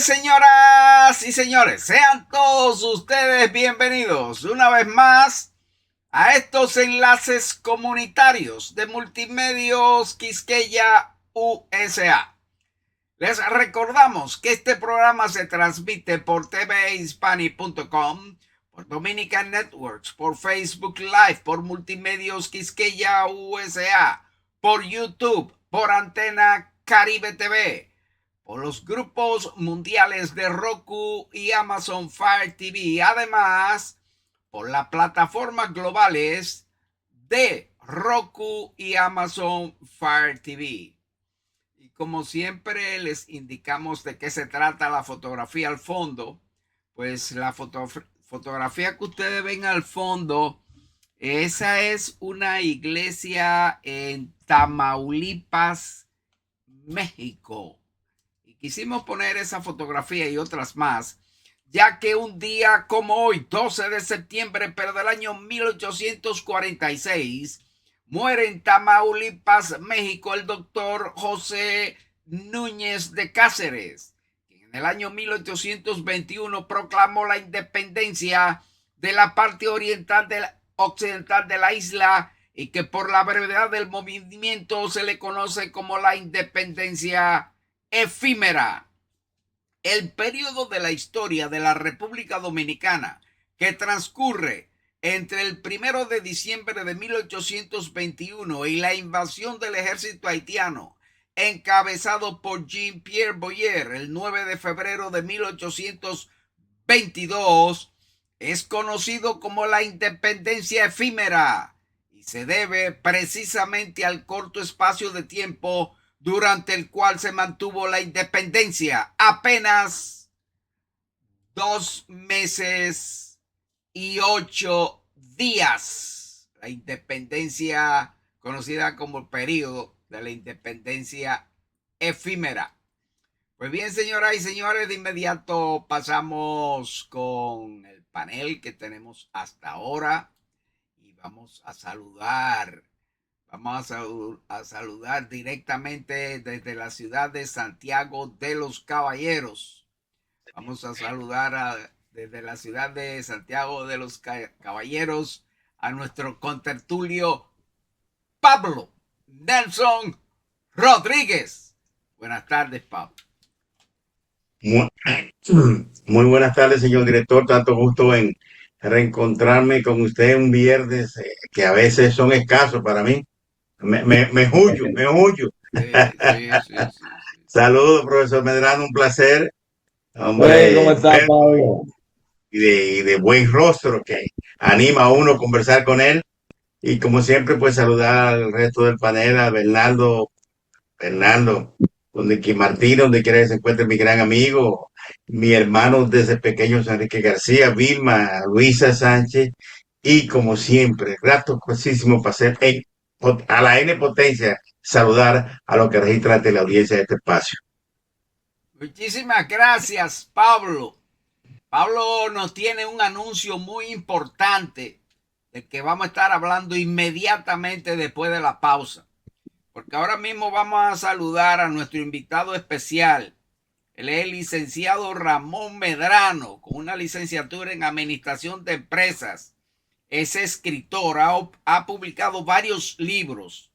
Señoras y señores, sean todos ustedes bienvenidos una vez más a estos enlaces comunitarios de Multimedios Quisqueya USA. Les recordamos que este programa se transmite por tvhispani.com, por Dominican Networks, por Facebook Live, por Multimedios Quisqueya USA, por YouTube, por Antena Caribe TV, por los grupos mundiales de Roku y Amazon Fire TV, además por las plataformas globales de Roku y Amazon Fire TV. Y como siempre les indicamos de qué se trata la fotografía al fondo, pues la fotografía que ustedes ven al fondo, esa es una iglesia en Tamaulipas, México. Quisimos poner esa fotografía y otras más, ya que un día como hoy, 12 de septiembre, pero del año 1846, muere en Tamaulipas, México, el doctor José Núñez de Cáceres, quien en el año 1821 proclamó la independencia de la parte occidental de la isla y que por la brevedad del movimiento se le conoce como la independencia efímera. El periodo de la historia de la República Dominicana que transcurre entre el 1 de diciembre de 1821 y la invasión del ejército haitiano encabezado por Jean-Pierre Boyer el 9 de febrero de 1822 es conocido como la independencia efímera y se debe precisamente al corto espacio de tiempo durante el cual se mantuvo la independencia, apenas 2 meses y 8 días. La independencia conocida como el periodo de la independencia efímera. Pues bien, señoras y señores, de inmediato pasamos con el panel que tenemos hasta ahora y vamos a saludar directamente desde la ciudad de Santiago de los Caballeros. Vamos a saludar desde la ciudad de Santiago de los Caballeros a nuestro contertulio Pablo Nelson Rodríguez. Buenas tardes, Pablo. Muy buenas tardes, señor director. Tanto gusto en reencontrarme con usted un viernes que a veces son escasos para mí. Me huyo. Sí. Saludos, profesor Medrano, un placer. Hey, ¿cómo Hombre, está, Pablo? y de buen rostro que anima a uno a conversar con él. Y como siempre, pues saludar al resto del panel, a Fernando, donde que Martínez, donde quiera que se encuentre mi gran amigo, mi hermano desde pequeño, Enrique García, Vilma, Luisa Sánchez, y como siempre, grato, cosísimo pasar a la N potencia, saludar a lo que registra ante la audiencia de este espacio. Muchísimas gracias, Pablo. Pablo nos tiene un anuncio muy importante del que vamos a estar hablando inmediatamente después de la pausa. Porque ahora mismo vamos a saludar a nuestro invitado especial. Él es el licenciado Ramón Medrano, con una licenciatura en Administración de Empresas. Es escritor, ha publicado varios libros.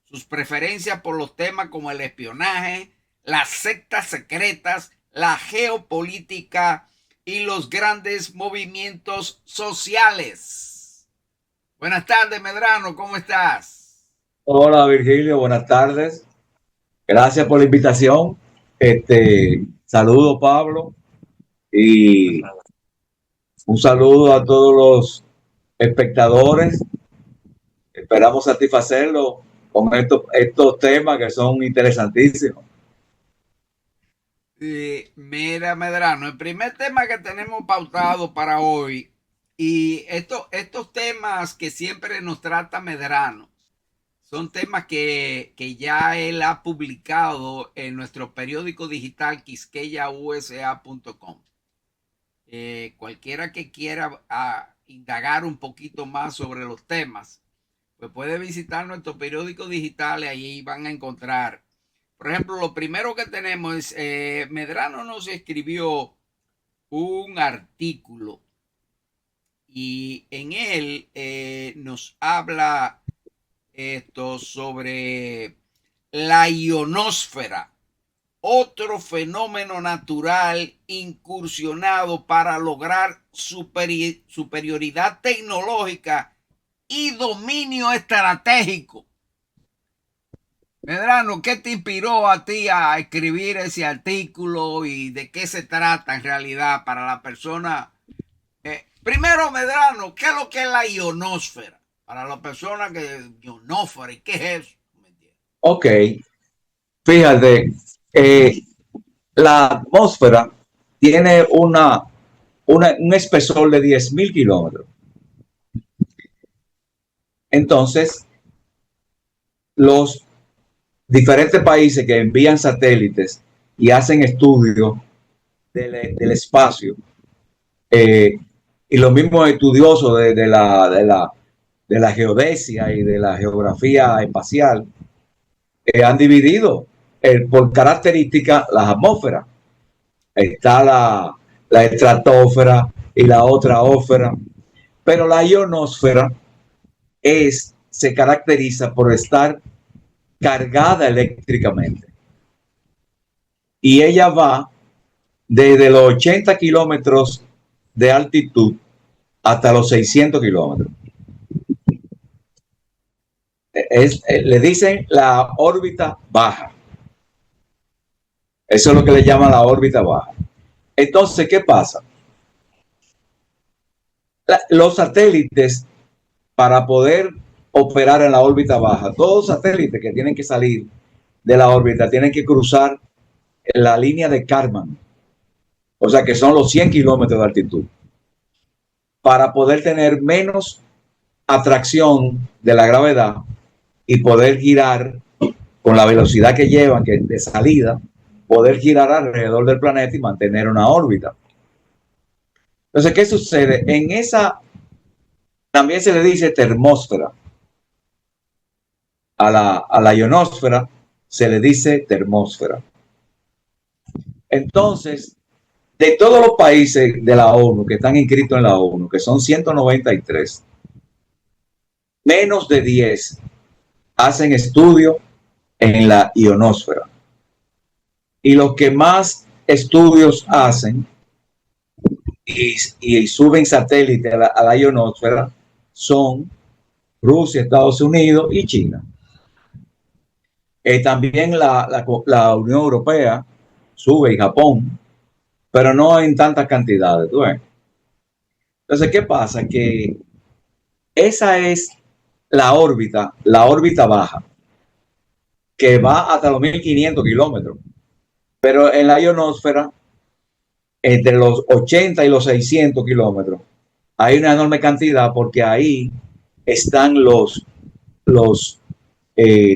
Sus preferencias por los temas como el espionaje, las sectas secretas, la geopolítica y los grandes movimientos sociales. Buenas tardes, Medrano, ¿cómo estás? Hola, Virgilio, buenas tardes. Gracias por la invitación. Saludo, Pablo, y un saludo a todos los espectadores. Esperamos satisfacerlo con estos temas que son interesantísimos. Mira, Medrano, el primer tema que tenemos pautado para hoy, y estos temas que siempre nos trata Medrano, son temas que ya él ha publicado en nuestro periódico digital quisqueyausa.com. Cualquiera que quiera indagar un poquito más sobre los temas, pues puede visitar nuestro periódico digital y ahí van a encontrar por ejemplo, lo primero que tenemos es, Medrano nos escribió un artículo y en él nos habla esto sobre la ionosfera, otro fenómeno natural incursionado para lograr superioridad tecnológica y dominio estratégico. Medrano, ¿qué te inspiró a ti a escribir ese artículo y de qué se trata en realidad para la persona? Primero, Medrano, ¿qué es lo que es la ionosfera? Para la persona que ionosfera, ¿y qué es eso? Ok, fíjate, la atmósfera tiene un espesor de 10.000 kilómetros. Entonces, los diferentes países que envían satélites y hacen estudios del espacio, y los mismos estudiosos de la geodesia y de la geografía espacial, han dividido por características las atmósferas. Está la estratosfera y la otra ósfera, pero la ionosfera se caracteriza por estar cargada eléctricamente. Y ella va desde los 80 kilómetros de altitud hasta los 600 kilómetros. Le dicen la órbita baja. Eso es lo que le llaman la órbita baja. Entonces, ¿qué pasa? Los satélites, para poder operar en la órbita baja, todos los satélites que tienen que salir de la órbita tienen que cruzar la línea de Kármán, o sea que son los 100 kilómetros de altitud, para poder tener menos atracción de la gravedad y poder girar con la velocidad que llevan, que de salida, poder girar alrededor del planeta y mantener una órbita. Entonces, ¿qué sucede? En esa también se le dice termósfera. A la ionosfera se le dice termósfera. Entonces, de todos los países de la ONU que están inscritos en la ONU, que son 193, menos de 10 hacen estudios en la ionosfera. Y los que más estudios hacen y suben satélites a la ionosfera son Rusia, Estados Unidos y China. También la Unión Europea sube y Japón, pero no en tantas cantidades. ¿Tú ves? Entonces, ¿qué pasa? Que esa es la órbita baja, que va hasta los 1500 kilómetros. Pero en la ionosfera, entre los 80 y los 600 kilómetros, hay una enorme cantidad porque ahí están los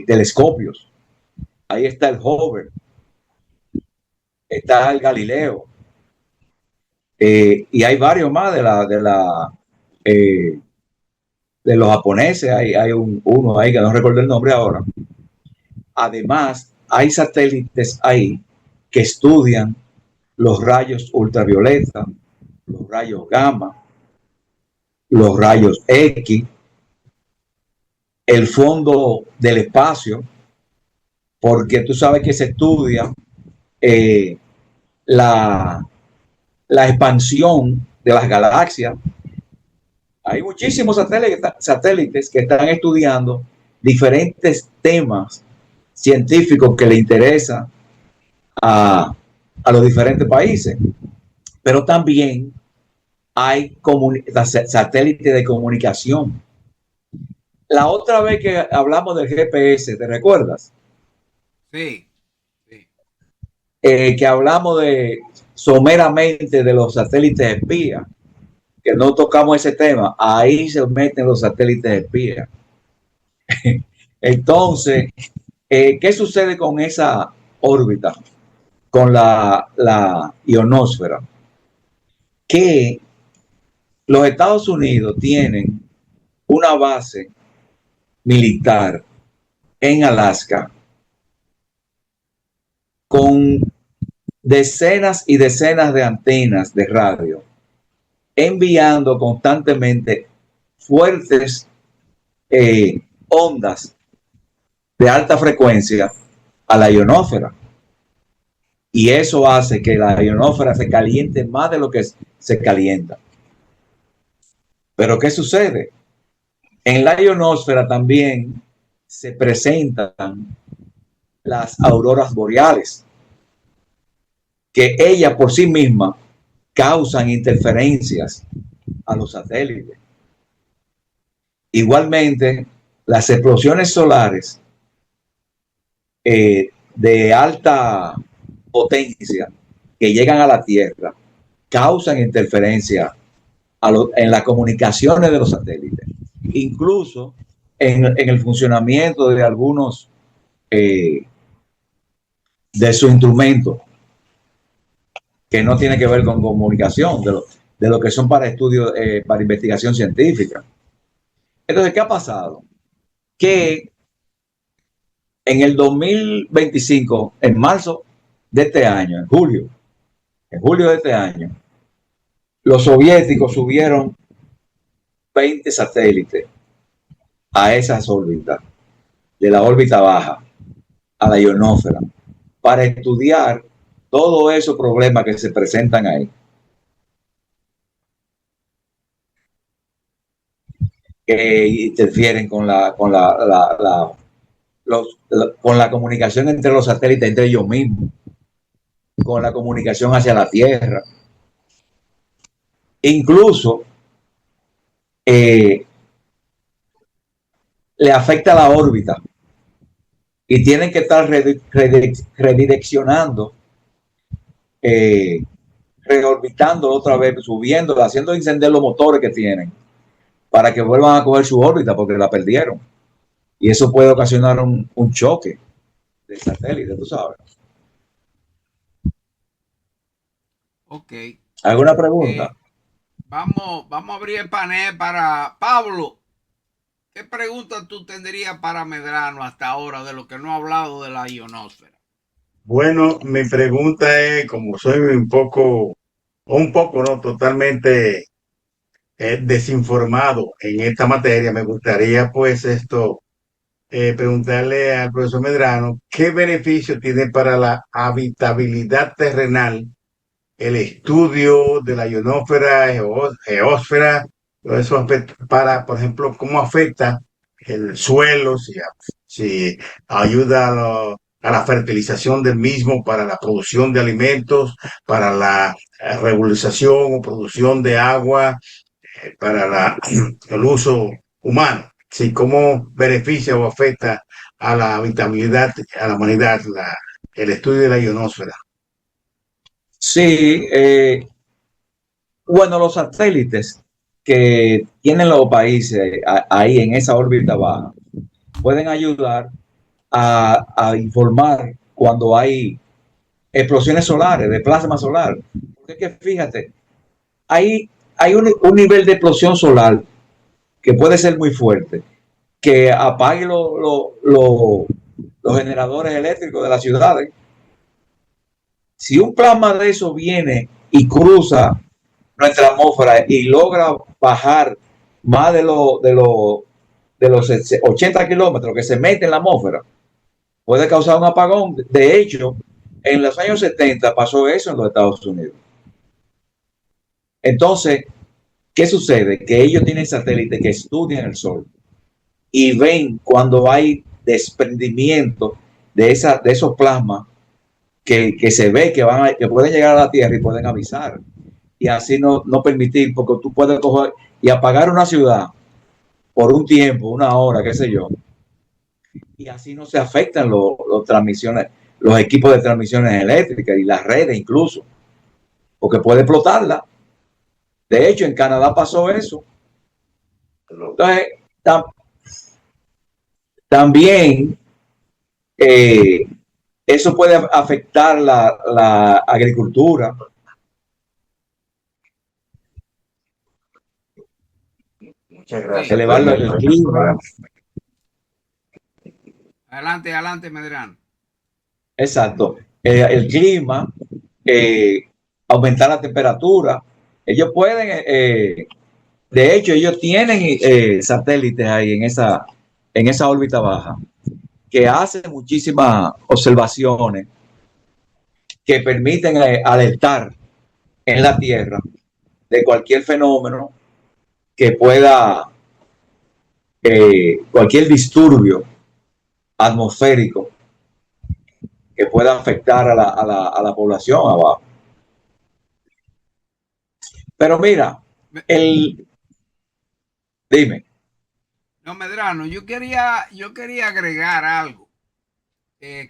telescopios. Ahí está el Hubble, está el Galileo, y hay varios más de los japoneses. Hay uno ahí que no recuerdo el nombre ahora. Además, hay satélites ahí que estudian los rayos ultravioleta, los rayos gamma, los rayos X, el fondo del espacio, porque tú sabes que se estudia la expansión de las galaxias. Hay muchísimos satélites que están estudiando diferentes temas científicos que le interesan a los diferentes países. Pero también hay satélites de comunicación. La otra vez que hablamos del GPS, ¿te recuerdas? Sí. Que hablamos someramente de los satélites espías, que no tocamos ese tema. Ahí se meten los satélites espías. Entonces, ¿qué sucede con esa órbita, con la ionosfera? Que los Estados Unidos tienen una base militar en Alaska con decenas y decenas de antenas de radio, enviando constantemente fuertes ondas de alta frecuencia a la ionósfera. Y eso hace que la ionósfera se caliente más de lo que se calienta. Pero ¿qué sucede? En la ionósfera también se presentan las auroras boreales, que ellas por sí mismas causan interferencias a los satélites. Igualmente, las explosiones solares de alta potencia que llegan a la Tierra causan interferencia en las comunicaciones de los satélites, incluso en el funcionamiento de algunos de sus instrumentos que no tienen que ver con comunicación, de lo que son para estudios, para investigación científica. Entonces, ¿qué ha pasado? Que en el 2025, en marzo de este año, en julio de este año, los soviéticos subieron 20 satélites a esas órbitas, de la órbita baja a la ionósfera, para estudiar todos esos problemas que se presentan ahí. Que interfieren con la comunicación entre los satélites, entre ellos mismos, con la comunicación hacia la Tierra. Incluso le afecta la órbita y tienen que estar redireccionando, reorbitando otra vez, subiendo, haciendo encender los motores que tienen para que vuelvan a coger su órbita porque la perdieron. Y eso puede ocasionar un choque del satélite, tú sabes. Ok. ¿Alguna pregunta? Vamos a abrir el panel para Pablo. ¿Qué pregunta tú tendrías para Medrano hasta ahora de lo que no ha hablado de la ionosfera? Bueno, mi pregunta es, como soy un poco, no, totalmente desinformado en esta materia, me gustaría pues preguntarle al profesor Medrano, ¿qué beneficio tiene para la habitabilidad terrenal el estudio de la ionósfera, geósfera, todos esos aspectos, para, por ejemplo, cómo afecta el suelo, si ayuda a la fertilización del mismo, para la producción de alimentos, para la regularización o producción de agua, para el uso humano? Sí, cómo beneficia o afecta a la habitabilidad, a la humanidad, el estudio de la ionosfera. Sí, bueno, los satélites que tienen los países ahí en esa órbita baja pueden ayudar a informar cuando hay explosiones solares, de plasma solar. Porque es que fíjate, hay un nivel de explosión solar que puede ser muy fuerte, que apague los generadores eléctricos de las ciudades. Si un plasma de eso viene y cruza nuestra atmósfera y logra bajar más de los 80 kilómetros que se mete en la atmósfera, puede causar un apagón. De hecho, en los años 70 pasó eso en los Estados Unidos. Entonces, ¿qué sucede? Que ellos tienen satélites que estudian el Sol y ven cuando hay desprendimiento de esos plasmas que se ve que pueden llegar a la Tierra y pueden avisar. Y así no permitir, porque tú puedes coger y apagar una ciudad por un tiempo, una hora, qué sé yo, y así no se afectan los equipos de transmisiones eléctricas y las redes incluso, porque puede explotarla. De hecho, en Canadá pasó eso. Entonces, también eso puede afectar la agricultura. Muchas gracias. Elevar el clima. Adelante, Medrano. Exacto. el clima, aumentar la temperatura. Ellos pueden, de hecho, ellos tienen satélites ahí en esa órbita baja que hacen muchísimas observaciones que permiten alertar en la Tierra de cualquier fenómeno que pueda, cualquier disturbio atmosférico que pueda afectar a la población abajo. Pero mira, dime. No, Medrano, yo quería agregar algo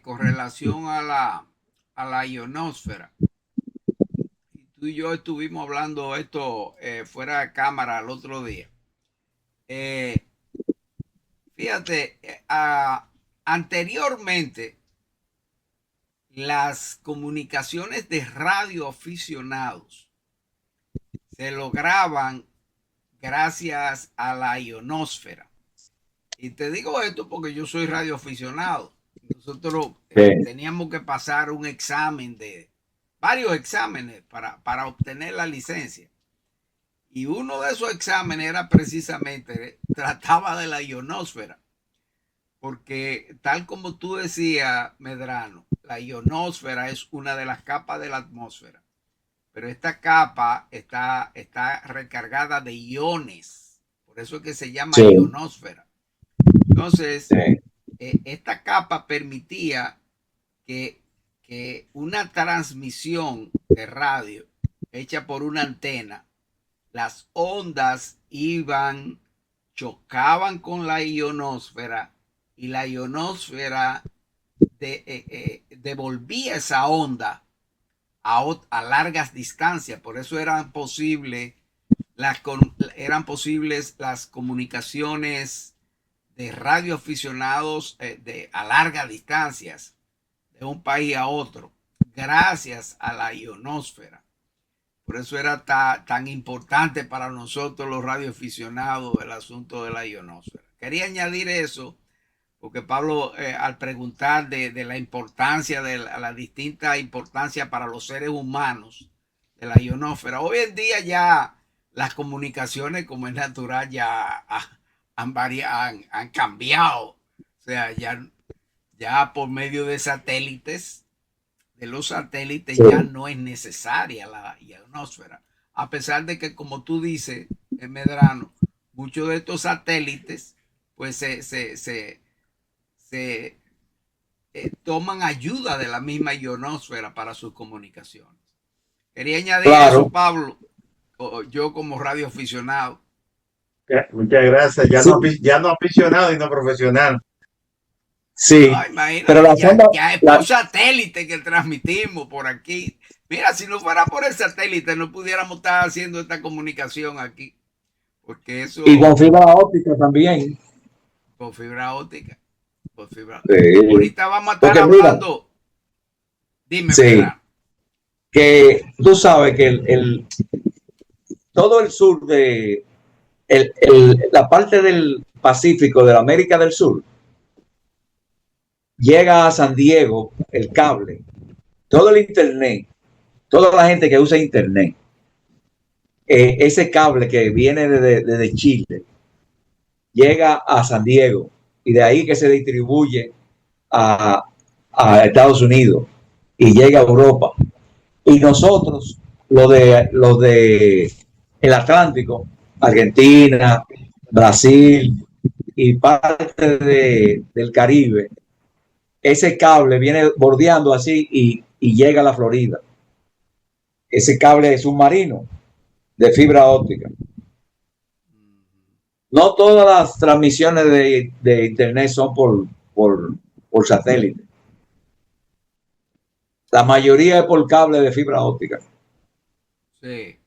con relación a la ionosfera. Tú y yo estuvimos hablando esto fuera de cámara el otro día. Eh, Fíjate, anteriormente las comunicaciones de radioaficionados se lograban gracias a la ionosfera. Y te digo esto porque yo soy radioaficionado. Nosotros teníamos que pasar un examen varios exámenes para obtener la licencia. Y uno de esos exámenes era precisamente, trataba de la ionosfera. Porque tal como tú decías, Medrano, la ionosfera es una de las capas de la atmósfera. Pero esta capa está recargada de iones. Por eso es que se llama ionosfera. Entonces, esta capa permitía que una transmisión de radio hecha por una antena, las ondas chocaban con la ionosfera y la ionosfera devolvía esa onda a largas distancias. Por eso eran posibles las comunicaciones de radioaficionados a largas distancias de un país a otro, gracias a la ionosfera. Por eso era tan importante para nosotros los radioaficionados el asunto de la ionosfera. Quería añadir eso porque Pablo, al preguntar de la importancia, de la distinta importancia para los seres humanos de la ionosfera, hoy en día ya las comunicaciones, como es natural, ya han cambiado. O sea, ya por medio de satélites, ya no es necesaria la ionosfera. A pesar de que, como tú dices, en Medrano, muchos de estos satélites pues se toman ayuda de la misma ionosfera para sus comunicaciones. Quería añadir eso, Pablo, yo como radioaficionado. Muchas gracias. Ya no aficionado y no profesional. Sí, pero ya es por satélite que transmitimos por aquí. Mira, si no fuera por el satélite, no pudiéramos estar haciendo esta comunicación aquí. Porque eso. Y con fibra óptica también. Con fibra óptica. Sí. Ahorita vamos a estar hablando. Dime, sí, que tú sabes que todo el sur de la parte del Pacífico de la América del Sur llega a San Diego el cable, todo el internet, toda la gente que usa internet, ese cable que viene desde Chile llega a San Diego y de ahí que se distribuye a Estados Unidos y llega a Europa. Y nosotros, lo de el Atlántico, Argentina, Brasil y parte del Caribe, ese cable viene bordeando así y llega a la Florida. Ese cable es submarino de fibra óptica. No todas las transmisiones de internet son por satélite. La mayoría es por cable de fibra óptica. Sí.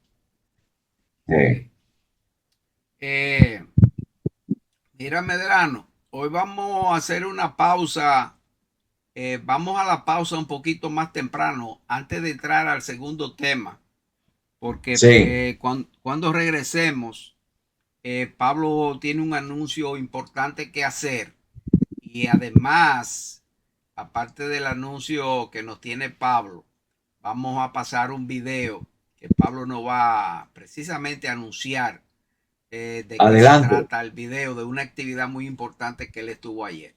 Mira, Medrano, hoy vamos a hacer una pausa. Vamos a la pausa un poquito más temprano, antes de entrar al segundo tema, porque cuando regresemos, Pablo tiene un anuncio importante que hacer y además aparte del anuncio que nos tiene Pablo, vamos a pasar un video que Pablo nos va precisamente a anunciar de qué se trata el video de una actividad muy importante que él estuvo ayer.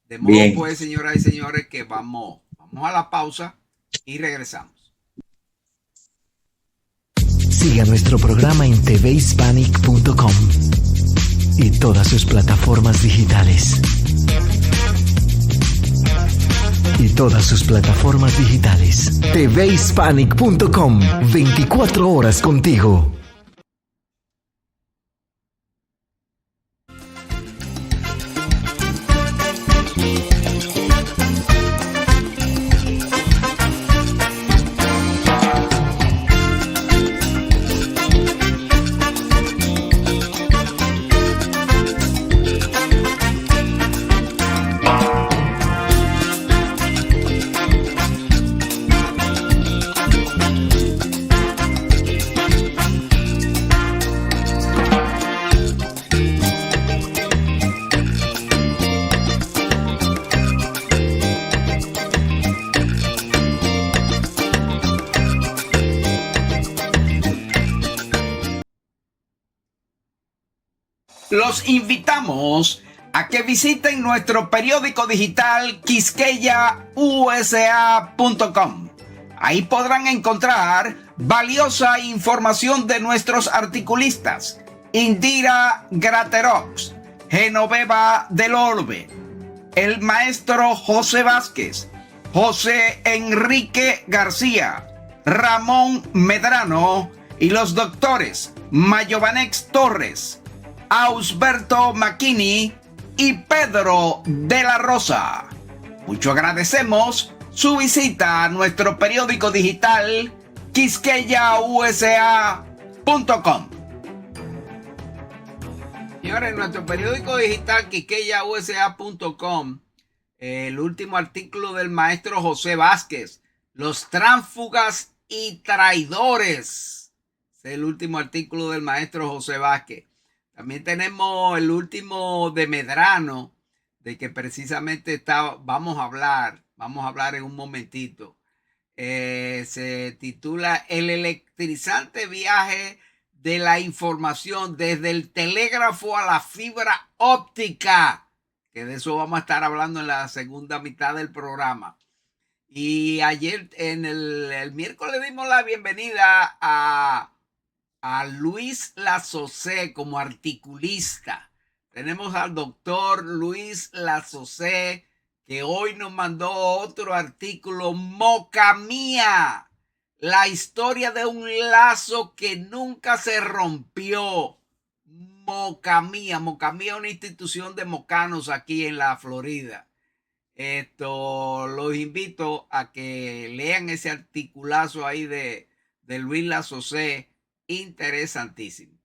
De modo Bien. pues, señoras y señores, que vamos a la pausa y regresamos. Siga nuestro programa en tvhispanic.com y todas sus plataformas digitales. tvhispanic.com, 24 horas contigo. Los invitamos a que visiten nuestro periódico digital quisqueyausa.com. Ahí podrán encontrar valiosa información de nuestros articulistas: Indira Graterox, Genoveva del Orbe, el maestro José Vázquez, José Enrique García, Ramón Medrano y los doctores Mayovanex Torres, Ausberto Macchini y Pedro de la Rosa. Mucho agradecemos su visita a nuestro periódico digital quisqueyausa.com. Señores, nuestro periódico digital quisqueyausa.com, el último artículo del maestro José Vázquez, los tránsfugas y traidores. Es el último artículo del maestro José Vázquez. También tenemos el último de Medrano, de que precisamente vamos a hablar en un momentito. Se titula El electrizante viaje de la información desde el telégrafo a la fibra óptica, que de eso vamos a estar hablando en la segunda mitad del programa. Y ayer, en el miércoles, dimos la bienvenida a Luis Lasocé como articulista. Tenemos al doctor Luis Lasocé, que hoy nos mandó otro artículo, Mocamía, la historia de un lazo que nunca se rompió. Mocamía, una institución de mocanos aquí en la Florida. Los invito a que lean ese articulazo ahí de Luis Lasocé. Interesantísimo.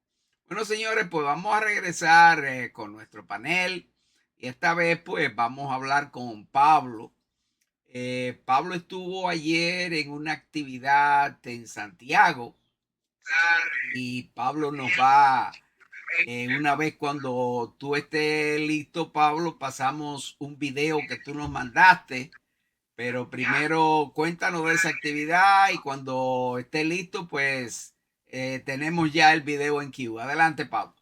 Bueno, señores, pues vamos a regresar con nuestro panel, y esta vez pues vamos a hablar con Pablo. Pablo estuvo ayer en una actividad en Santiago, y Pablo nos va, una vez cuando tú estés listo, Pablo, pasamos un video que tú nos mandaste, pero primero cuéntanos de esa actividad, y cuando esté listo pues tenemos ya el video en queue. Adelante, Pablo.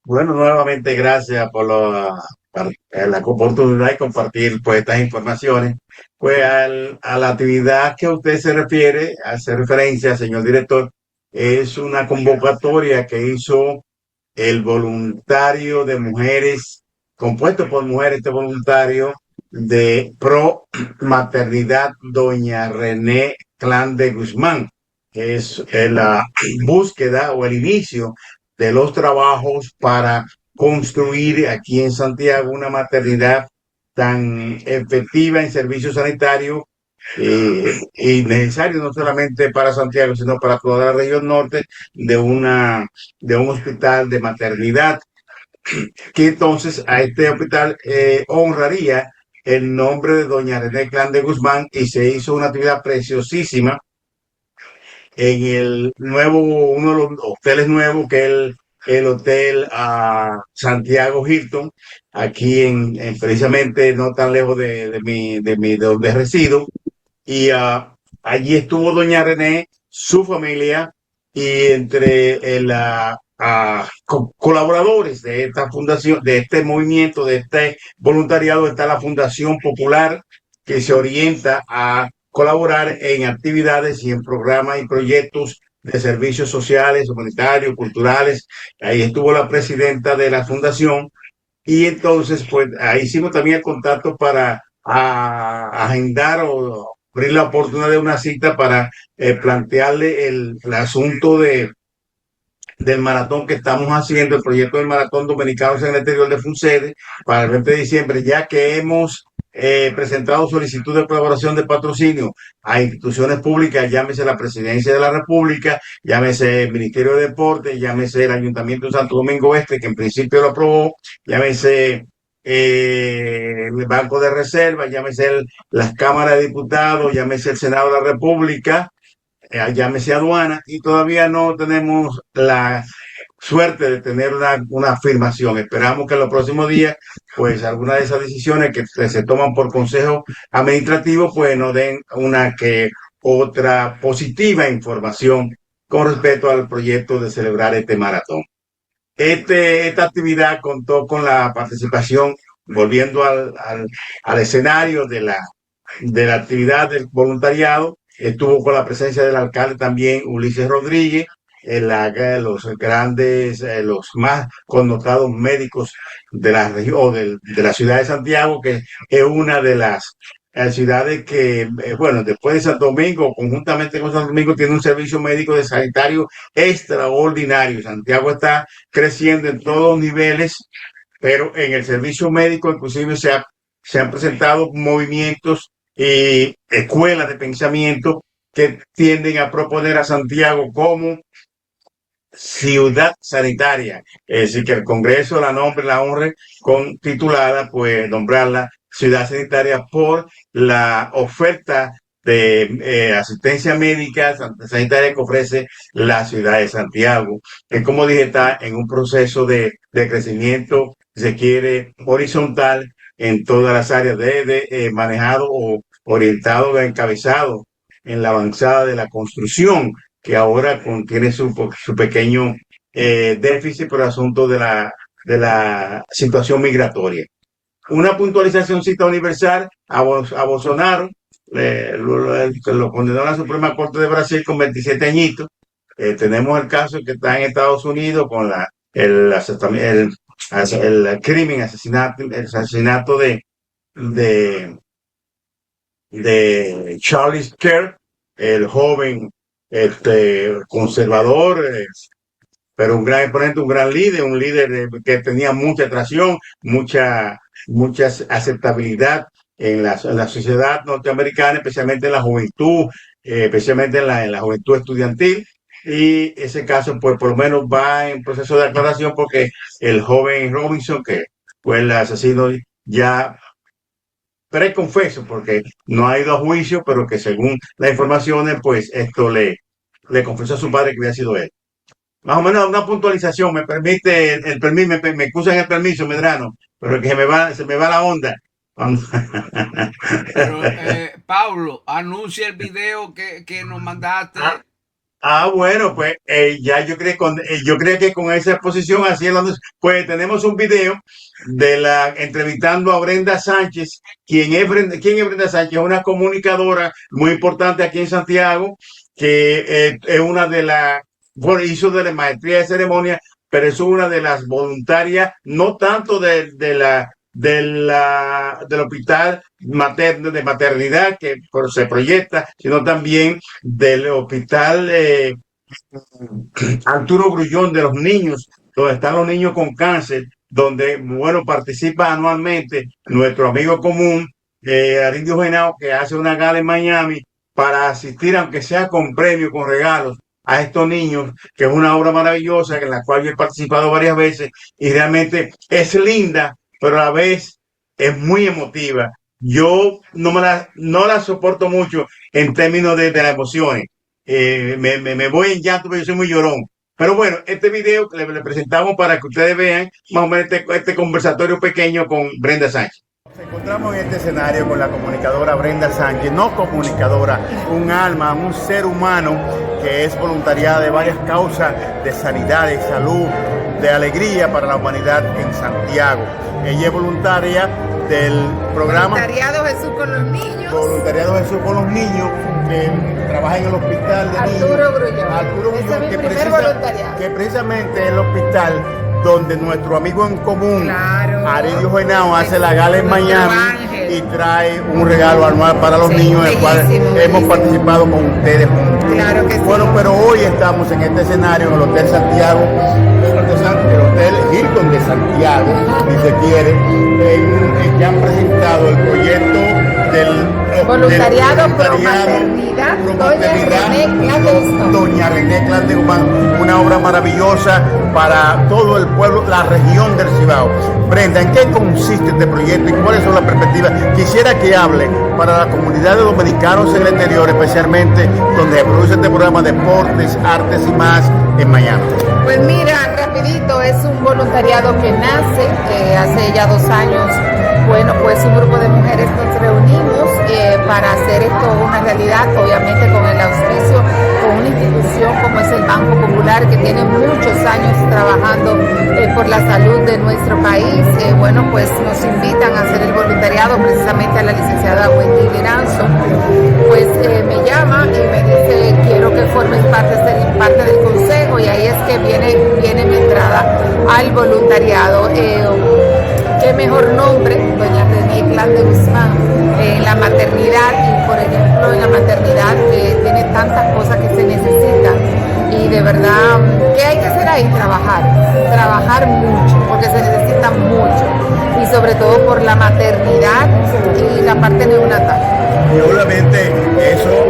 Bueno, nuevamente gracias por la oportunidad de compartir pues estas informaciones. Pues a la actividad que usted se refiere, hace referencia, señor director, es una convocatoria que hizo el voluntario de mujeres, compuesto por mujeres, este voluntario de pro maternidad, doña René Clan de Guzmán, que es la búsqueda o el inicio de los trabajos para construir aquí en Santiago una maternidad tan efectiva en servicios sanitarios y necesario no solamente para Santiago, sino para toda la región norte, de un hospital de maternidad, que entonces a este hospital honraría el nombre de doña René Clan de Guzmán, y se hizo una actividad preciosísima en uno de los hoteles nuevos que él el hotel Santiago Hilton, aquí precisamente no tan lejos de donde resido. Y allí estuvo doña René, su familia, y entre colaboradores de esta fundación, de este movimiento, de este voluntariado, está la Fundación Popular, que se orienta a colaborar en actividades y en programas y proyectos de servicios sociales, humanitarios, culturales. Ahí estuvo la presidenta de la fundación, y entonces pues ahí hicimos también el contacto para agendar o abrir la oportunidad de una cita para plantearle el asunto del maratón que estamos haciendo, el proyecto del maratón dominicano en el exterior de FUNCEDE para el 20 de diciembre, ya que hemos presentado solicitud de colaboración de patrocinio a instituciones públicas, llámese la Presidencia de la República, llámese el Ministerio de Deportes, llámese el Ayuntamiento de Santo Domingo Este, que en principio lo aprobó, llámese el Banco de Reserva, llámese las Cámaras de Diputados, llámese el Senado de la República, llámese aduana, y todavía no tenemos la suerte de tener una afirmación. Esperamos que en los próximos días, pues algunas de esas decisiones que se toman por consejo administrativo, pues nos den una que otra positiva información con respecto al proyecto de celebrar este maratón. Esta actividad contó con la participación, volviendo al escenario de la actividad del voluntariado. Estuvo con la presencia del alcalde también, Ulises Rodríguez, los grandes, los más connotados médicos de la región, de la ciudad de Santiago, que es una de las ciudades que, bueno, después de Santo Domingo, conjuntamente con Santo Domingo, tiene un servicio médico de sanitario extraordinario. Santiago está creciendo en todos los niveles, pero en el servicio médico inclusive se han presentado movimientos y escuelas de pensamiento que tienden a proponer a Santiago como ciudad sanitaria, es decir, que el Congreso la nombre, la honre con titulada, pues nombrarla ciudad sanitaria por la oferta de asistencia médica sanitaria que ofrece la ciudad de Santiago, que como dije está en un proceso de crecimiento, se quiere horizontal en todas las áreas manejado o orientado, encabezado en la avanzada de la construcción, que ahora contiene su pequeño déficit por el asunto de la situación migratoria. Una puntualizacióncita universal a Bolsonaro, lo condenó a la Suprema Corte de Brasil con 27 añitos. Tenemos el caso que está en Estados Unidos con el crimen, el asesinato de Charles Kirk, el joven conservador, pero un gran exponente, un gran líder, que tenía mucha atracción, mucha aceptabilidad en la sociedad norteamericana, especialmente en la juventud, especialmente en la juventud estudiantil. Y ese caso, pues por lo menos va en proceso de aclaración, porque el joven Robinson, que fue el asesino ya preconfeso, porque no ha ido a juicio, pero que según las informaciones, pues esto le confesó a su padre que había sido él. Más o menos una puntualización, me permite el permiso, me excusan el permiso, Medrano, pero que se me va la onda. Pero, Pablo, anuncia el video que nos mandaste. Bueno, pues ya yo creo que con esa exposición así pues tenemos un video entrevistando a Brenda Sánchez. ¿Quién es Brenda Sánchez? Una comunicadora muy importante aquí en Santiago, que es una de hizo de la maestría de ceremonia, pero es una de las voluntarias, no tanto del hospital materno de maternidad que se proyecta, sino también del hospital Arturo Grullón de los niños, donde están los niños con cáncer, donde, bueno, participa anualmente nuestro amigo común, Arindio Genao, que hace una gala en Miami para asistir, aunque sea con premios, con regalos, a estos niños, que es una obra maravillosa en la cual yo he participado varias veces, y realmente es linda, pero a la vez es muy emotiva. Yo no la soporto mucho en términos de las emociones. Me voy en llanto porque yo soy muy llorón, Pero bueno, este video que le presentamos para que ustedes vean más o menos este conversatorio pequeño con Brenda Sánchez. Nos encontramos en este escenario con la comunicadora Brenda Sánchez, no comunicadora, un alma, un ser humano que es voluntariada de varias causas de sanidad, de salud, de alegría para la humanidad en Santiago. Ella es voluntaria del programa Voluntariado Jesús con los niños. Voluntariado Jesús con los niños, que trabaja en el hospital de Arturo Grullón. Arturo Ese Grullón, es mi primer voluntariado. que precisamente es el hospital donde nuestro amigo en común, Claro. Aridio Genao, hace la gala en Nuestro Miami ángel. y trae un regalo anual para los Sí, niños, en el cual bellísimo, hemos bellísimo. participado con ustedes juntos. Claro que sí. Bueno, pero hoy estamos en este escenario en el Hotel Santiago, el Hotel Hilton de Santiago, si se quiere, en que han presentado el proyecto del Voluntariado Pro Maternidad, Doña René Clan de Guzmán, una obra maravillosa para todo el pueblo, la región del Cibao. Brenda, ¿en qué consiste este proyecto y cuáles son las perspectivas? Quisiera que hable para la comunidad de dominicanos en el exterior, especialmente donde se produce este programa Deportes, Artes y más en Miami. Pues mira, rapidito, es un voluntariado que nace hace ya 2 años. Bueno, pues un grupo de mujeres nos reunimos para hacer esto una realidad, obviamente con el auspicio, con una institución como es el Banco Popular, que tiene muchos años trabajando por la salud de nuestro país. Bueno, pues nos invitan a hacer el voluntariado precisamente a la licenciada Wendy Liranzo. Pues me llama y me dice, quiero que formes parte del consejo, y ahí es que viene mi entrada al voluntariado. Qué mejor nombre, doña René Clan de Guzmán, en la maternidad, y por ejemplo en la maternidad que tiene tantas cosas que se necesitan, y de verdad, ¿qué hay que hacer ahí? Trabajar mucho, porque se necesita mucho, y sobre todo por la maternidad y la parte neonatal. Y obviamente eso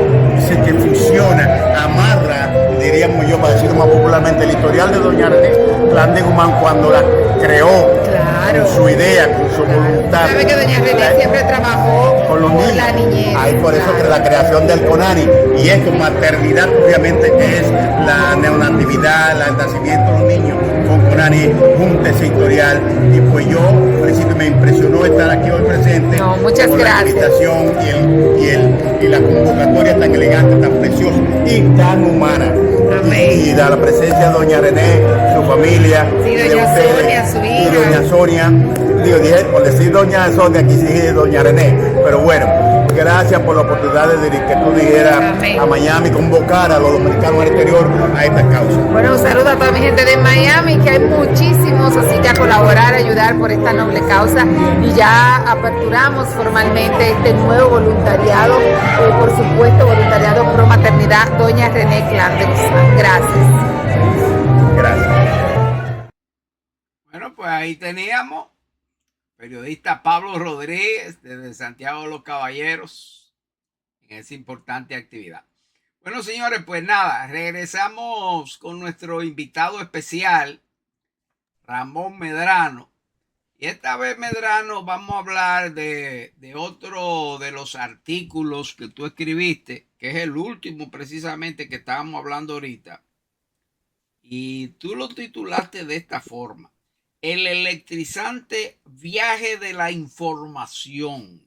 sí que funciona, amarra, diríamos yo, para decirlo más popularmente, el historial de doña René Clan de Guzmán cuando la creó. Claro. Con su idea, con su voluntad. Sabe que doña René siempre trabajó con los niños. la niñez. Ahí por eso que la creación del CONANI. Y esto, maternidad, obviamente, que es la neonatividad, el nacimiento de los niños. Con CONANI, junta ese historial. Y pues yo, al principio, me impresionó estar aquí hoy presente. No, muchas con gracias. La invitación y la convocatoria tan elegante, tan preciosa y tan humana. Amén. Y da la presencia de doña René, su familia. Sí, de doña ustedes, Sonia, su hija. y doña Sonia, digo, por decir doña Sonia, aquí sí doña René, pero bueno, gracias por la oportunidad de que tú dijeras Amén. a Miami, convocar a los dominicanos al exterior a esta causa. Bueno, un saludo a toda mi gente de Miami, que hay muchísimos, así que a colaborar, a ayudar por esta noble causa, y ya aperturamos formalmente este nuevo voluntariado, por supuesto, voluntariado Pro Maternidad, doña René Clan de Guzmán. Gracias. Gracias. Bueno, pues ahí teníamos periodista Pablo Rodríguez desde Santiago de los Caballeros en esa importante actividad. Bueno, señores, pues nada, regresamos con nuestro invitado especial, Ramón Medrano. Y esta vez, Medrano, vamos a hablar de otro de los artículos que tú escribiste, que es el último precisamente que estábamos hablando ahorita. Y tú lo titulaste de esta forma: el electrizante viaje de la información,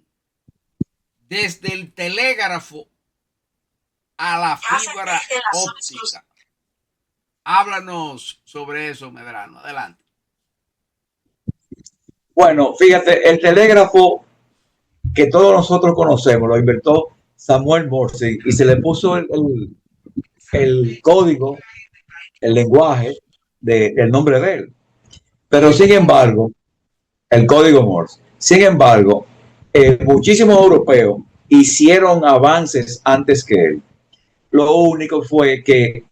desde el telégrafo a la fibra óptica. Háblanos sobre eso, Medrano. Adelante. Bueno, fíjate, el telégrafo que todos nosotros conocemos lo inventó Samuel Morse, y se le puso el código, el lenguaje del nombre de él. Pero sin embargo, el código Morse, sin embargo, muchísimos europeos hicieron avances antes que él. Lo único fue que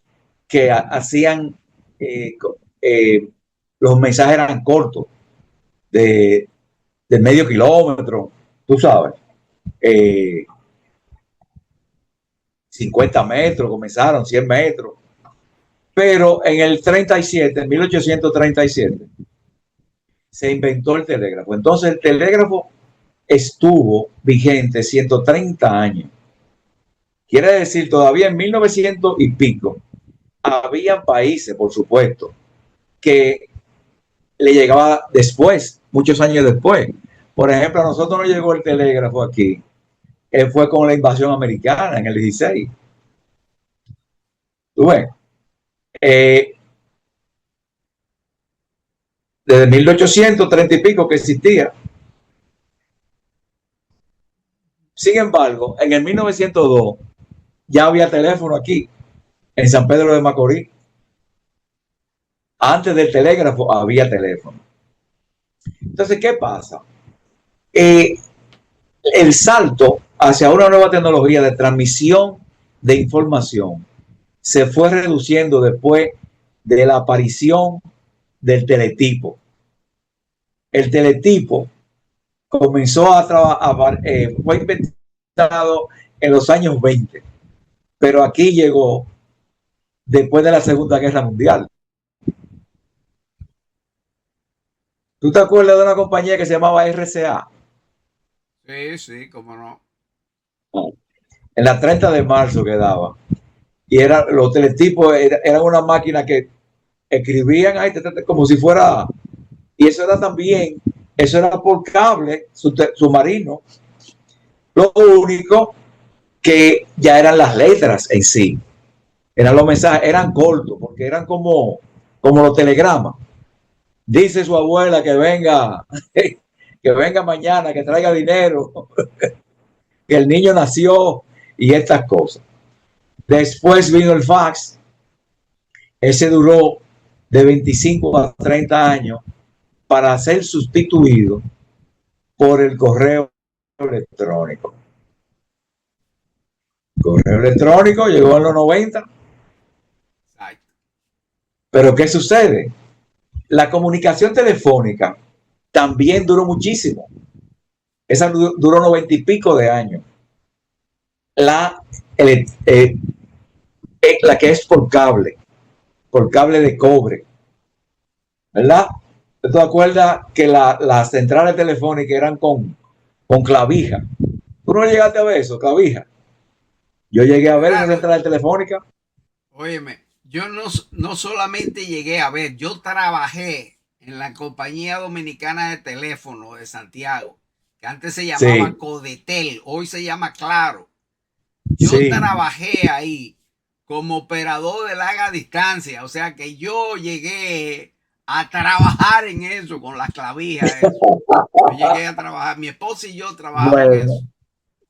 hacían, los mensajes eran cortos, de medio kilómetro, tú sabes, 50 metros, comenzaron 100 metros. Pero en el 37, en 1837, se inventó el telégrafo. Entonces el telégrafo estuvo vigente 130 años. Quiere decir, todavía en 1900 y pico, Había países, por supuesto, que le llegaba después, muchos años después. Por ejemplo, a nosotros nos llegó el telégrafo aquí, fue con la invasión americana en el 16. ¿Tú ves? Desde 1830 y pico que existía. Sin embargo, en el 1902 ya había teléfono aquí, en San Pedro de Macorís. Antes del telégrafo había teléfono. Entonces, ¿qué pasa? El salto hacia una nueva tecnología de transmisión de información se fue reduciendo después de la aparición del teletipo. El teletipo comenzó a trabajar, fue inventado en los años 20, pero aquí llegó después de la Segunda Guerra Mundial. ¿Tú te acuerdas de una compañía que se llamaba RCA? Sí, sí, cómo no. En la 30 de marzo quedaba. Y los teletipos eran una máquina que escribían ahí como si fuera. Y eso era también, eso era por cable submarino. Lo único que ya eran las letras en sí. Eran los mensajes, eran cortos, porque eran como los telegramas. Dice su abuela que venga mañana, que traiga dinero, que el niño nació y estas cosas. Después vino el fax. Ese duró de 25 a 30 años para ser sustituido por el correo electrónico. El correo electrónico llegó en los 90. Pero ¿qué sucede? La comunicación telefónica también duró muchísimo. Esa duró 90 y pico de años. La que es por cable de cobre, ¿verdad? ¿Te acuerdas que las centrales telefónicas eran con clavija? ¿Tú no llegaste a ver eso, clavija? Yo llegué a ver esa central telefónica. Óyeme, yo no solamente llegué a ver, yo trabajé en la Compañía Dominicana de Teléfono de Santiago, que antes se llamaba Codetel, hoy se llama Claro. Yo trabajé ahí como operador de larga distancia, o sea que yo llegué a trabajar en eso con las clavijas. Yo llegué a trabajar, mi esposa y yo trabajamos en eso.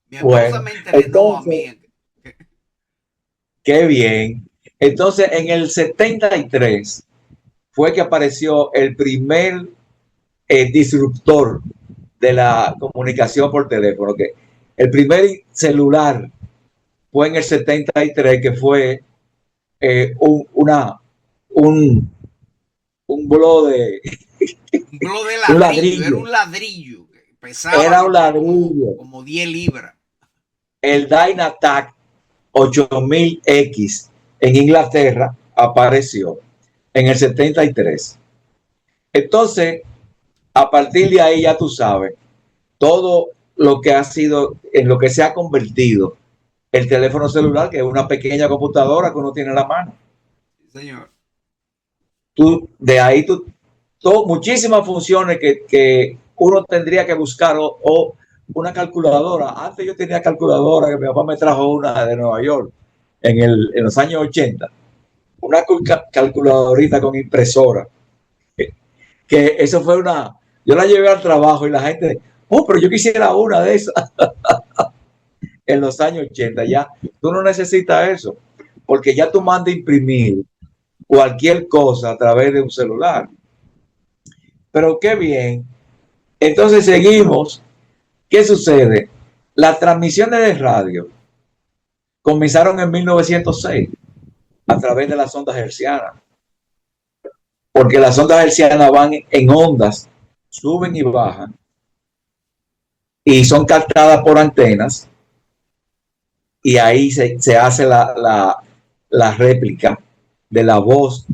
Mi esposa me entrenó a mí. Qué bien. Entonces, en el 73 fue que apareció el primer disruptor de la comunicación por teléfono. Que el primer celular fue en el 73, que fue un blow de un ladrillo. Era un ladrillo. Pesaba era un ladrillo. Como 10 libras. El Dynatac 8000X en Inglaterra apareció en el 73. Entonces, a partir de ahí ya tú sabes todo lo que ha sido, en lo que se ha convertido el teléfono celular, que es una pequeña computadora que uno tiene en la mano. Señor. De ahí muchísimas funciones que uno tendría que buscar o una calculadora. Antes yo tenía calculadora, que mi papá me trajo una de Nueva York en los años 80. Una calculadorita con impresora. Que eso fue yo la llevé al trabajo y la gente, pero yo quisiera una de esas. En los años 80 ya tú no necesitas eso, porque ya tú mandas imprimir cualquier cosa a través de un celular. Pero qué bien. Entonces seguimos. ¿Qué sucede? Las transmisiones de radio comenzaron en 1906 a través de las ondas hertzianas, porque las ondas hertzianas van en ondas, suben y bajan, y son captadas por antenas, y ahí se hace la réplica de la voz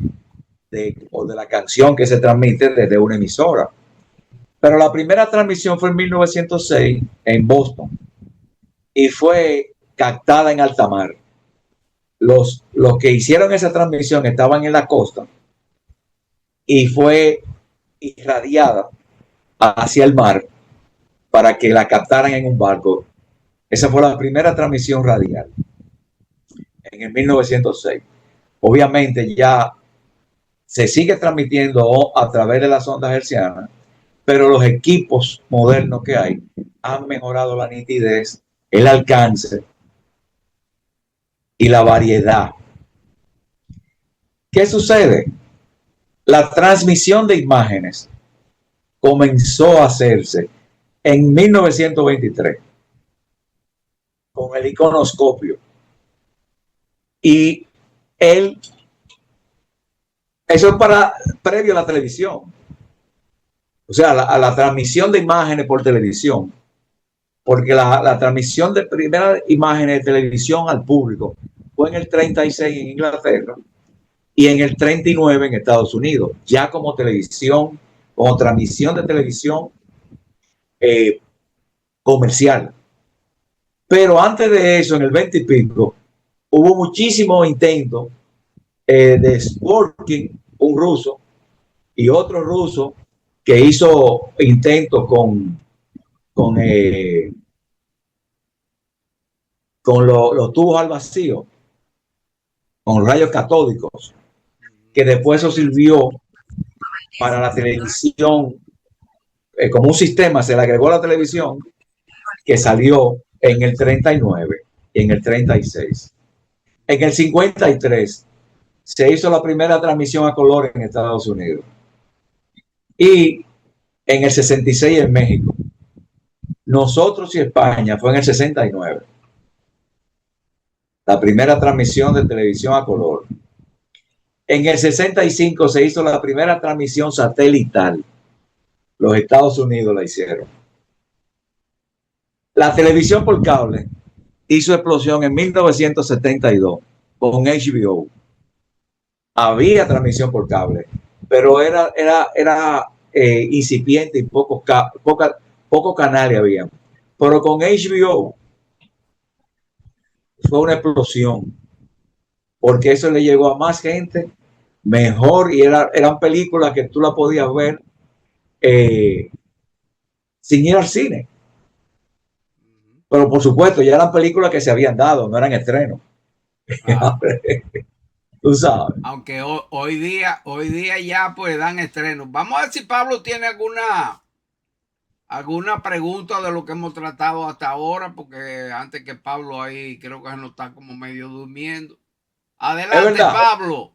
o de la canción que se transmite desde una emisora. Pero la primera transmisión fue en 1906 en Boston y fue captada en alta mar. los que hicieron esa transmisión estaban en la costa y fue irradiada hacia el mar para que la captaran en un barco. Esa fue la primera transmisión radial en el 1906. Obviamente ya se sigue transmitiendo a través de las ondas hertzianas, pero los equipos modernos que hay han mejorado la nitidez, el alcance y la variedad. ¿Qué sucede? La transmisión de imágenes comenzó a hacerse en 1923 con el iconoscopio y eso es previo a la televisión, o sea, a la transmisión de imágenes por televisión, porque la transmisión de primeras imágenes de televisión al público fue en el 36 en Inglaterra y en el 39 en Estados Unidos, ya como televisión, como transmisión de televisión comercial. Pero antes de eso, en el 20 y pico, hubo muchísimos intentos de Sporkin, un ruso, y otro ruso que hizo intentos con los tubos al vacío, con rayos catódicos, que después eso sirvió para la televisión, como un sistema, se le agregó a la televisión, que salió en el 39 y en el 36. En el 53 se hizo la primera transmisión a color en Estados Unidos. Y en el 66 en México. Nosotros y España fue en el 69. La primera transmisión de televisión a color. En el 65 se hizo la primera transmisión satelital. Los Estados Unidos la hicieron. La televisión por cable hizo explosión en 1972 con HBO. Había transmisión por cable, pero era incipiente y pocos canales había. Pero con HBO fue una explosión, porque eso le llegó a más gente, mejor, y eran películas que tú la podías ver sin ir al cine. Pero por supuesto, ya eran películas que se habían dado, no eran estrenos. Tú sabes. Aunque hoy día ya pues dan estrenos. Vamos a ver si Pablo tiene alguna pregunta de lo que hemos tratado hasta ahora, porque antes que Pablo ahí creo que no está como medio durmiendo. Adelante, Pablo.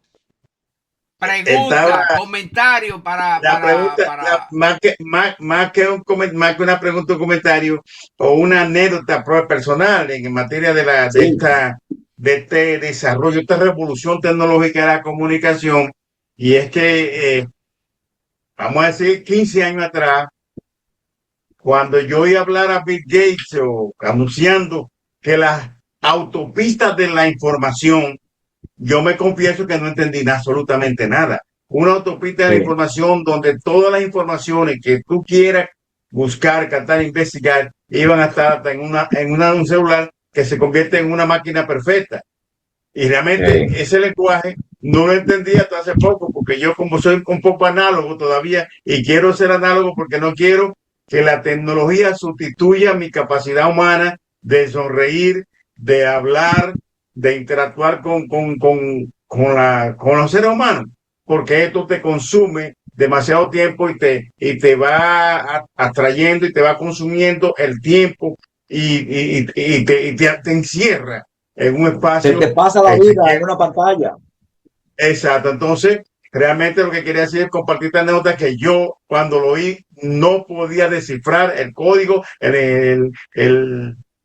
Pregunta, comentario para más que una pregunta o comentario o una anécdota personal en materia de este desarrollo, esta revolución tecnológica de la comunicación. Y es que vamos a decir 15 años atrás, cuando yo oí hablar a Bill Gates anunciando que las autopistas de la información, yo me confieso que no entendí absolutamente nada. Una autopista de la información donde todas las informaciones que tú quieras buscar, tratar, investigar, iban a estar hasta en un celular que se convierte en una máquina perfecta. Y realmente ese lenguaje no lo entendí hasta hace poco, porque yo, como soy un poco análogo todavía, y quiero ser análogo porque no quiero que la tecnología sustituya mi capacidad humana de sonreír, de hablar, de interactuar con los seres humanos, porque esto te consume demasiado tiempo y te va atrayendo y te va consumiendo el tiempo y te encierra en un espacio. Se te pasa la vida en una pantalla. Exacto. Entonces, realmente lo que quería decir es compartir esta anécdota que yo, cuando lo oí, no podía descifrar el código,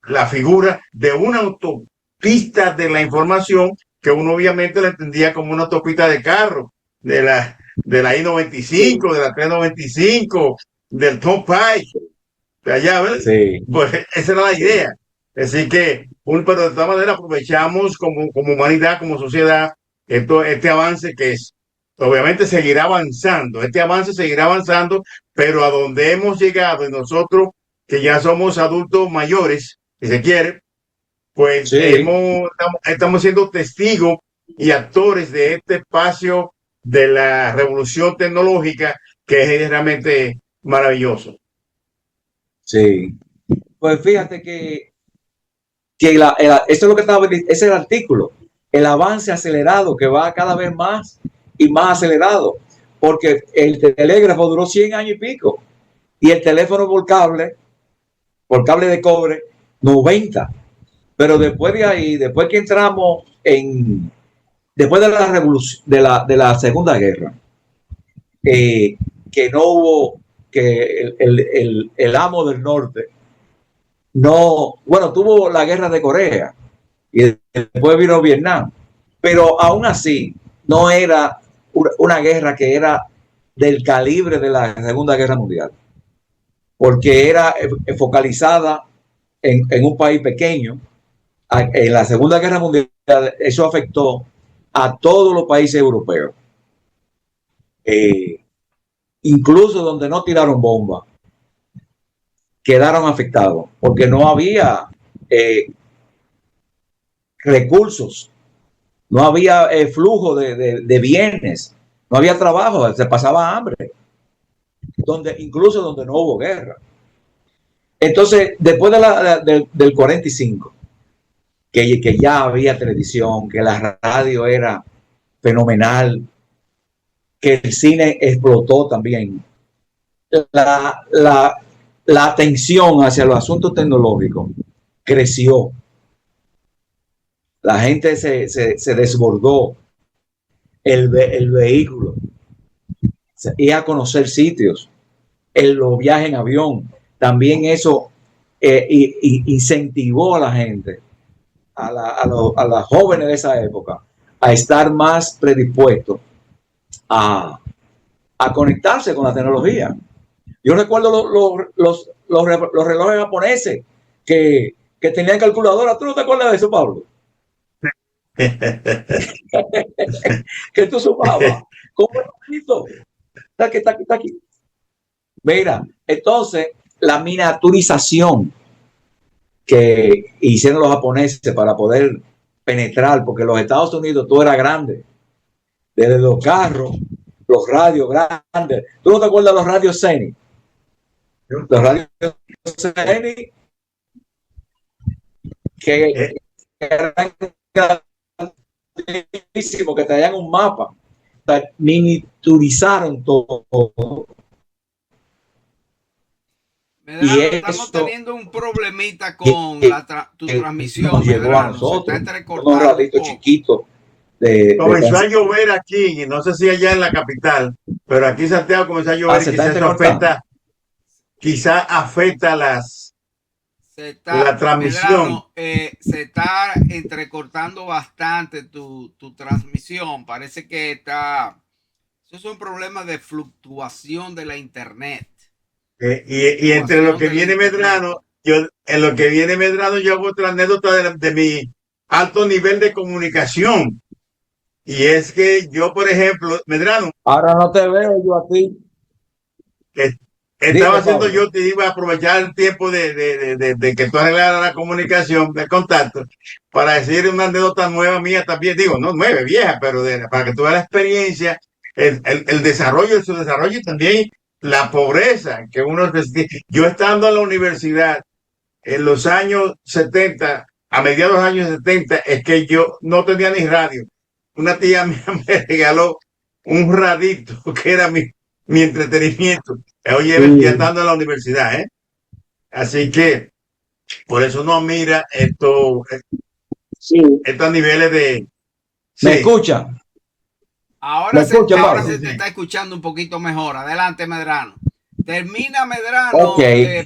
la figura de una autopista de la información, que uno obviamente la entendía como una autopista de carro, de la I-95, de la 395, del Tom Pike, de allá, ¿verdad? Sí. Pues esa era la idea. Así que, pero de todas maneras aprovechamos como humanidad, como sociedad, este avance que es, obviamente seguirá avanzando, pero a donde hemos llegado y nosotros, que ya somos adultos mayores, si se quiere, pues Sí, estamos siendo testigos y actores de este espacio de la revolución tecnológica que es realmente maravilloso. sí. Pues fíjate que eso es lo que estaba, ese es el artículo, el avance acelerado que va cada vez más y más acelerado, porque el telégrafo duró 100 años y pico, y el teléfono por cable de cobre, 90. Pero después de ahí, después que entramos después de la revolución, de la Segunda Guerra, eh, que no hubo, que el amo del norte, no, bueno, tuvo la guerra de Corea y después vino Vietnam, pero aún así no era una guerra que era del calibre de la Segunda Guerra Mundial, porque era focalizada en un país pequeño. En la Segunda Guerra Mundial eso afectó a todos los países europeos, eh, incluso donde no tiraron bombas, quedaron afectados, porque no había eh, recursos, no había flujo de bienes, no había trabajo, se pasaba hambre, incluso donde no hubo guerra. Entonces, después del 45, que ya había televisión, que la radio era fenomenal, que el cine explotó también, la atención hacia los asuntos tecnológicos creció. La gente se desbordó, el vehículo, ir a conocer sitios, los viajes en avión, también eso incentivó a la gente, a las jóvenes de esa época, a estar más predispuestos a conectarse con la tecnología. Yo recuerdo los relojes japoneses que tenían calculadora. ¿Tú no te acuerdas de eso, Pablo? Que tú sumabas. ¿Cómo es esto? Está aquí. Mira, entonces la miniaturización que hicieron los japoneses para poder penetrar, porque en los Estados Unidos todo era grande, desde los carros, los radios grandes. ¿Tú no te acuerdas de los radios Sony? Los radios Sony que eran grandísimos, que traían un mapa, miniaturizaron todo. Medrano, estamos teniendo un problemita con tu transmisión. Nos llegó a nosotros, unos raditos chiquitos. Comenzó a llover aquí, no sé si allá en la capital, pero aquí en Santiago comenzó a llover y quizás afecta la transmisión. Medrano, se está entrecortando bastante tu transmisión. Parece que eso es un problema de fluctuación de la internet. Y entre lo que viene Medrano, yo hago otra anécdota de mi alto nivel de comunicación. Y es que yo, por ejemplo, Medrano. Ahora no te veo yo a ti. Estaba haciendo yo, te iba a aprovechar el tiempo de que tú arreglaras la comunicación, el contacto, para decir una anécdota nueva mía también. Digo, no nueva, vieja, pero para que tú veas la experiencia, el desarrollo, su desarrollo y también la pobreza que uno. Yo estando en la universidad en los años 70, a mediados de los años 70, es que yo no tenía ni radio. Una tía mía me regaló un radito que era mi entretenimiento. Oye, ya estando en la universidad, Así que por eso no mira estos niveles de. ¿Me escucha? Ahora se te está escuchando un poquito mejor. Adelante, Medrano. Termina, Medrano,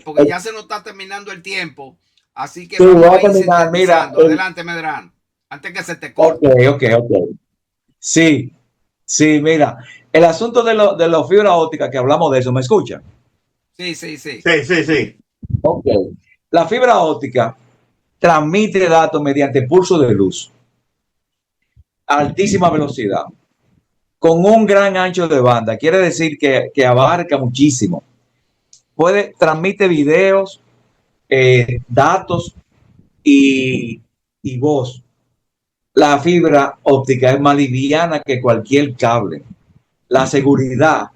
porque ya se nos está terminando el tiempo. Así que vamos a terminar. Mira, adelante, Medrano, antes que se te corte. Ok. Sí, mira, el asunto de los fibra óptica que hablamos de eso, ¿me escuchan? Sí. Ok. La fibra óptica transmite datos mediante pulso de luz a altísima velocidad, con un gran ancho de banda. Quiere decir que abarca muchísimo. Transmite videos, datos y y voz, la fibra óptica es más liviana que cualquier cable. La seguridad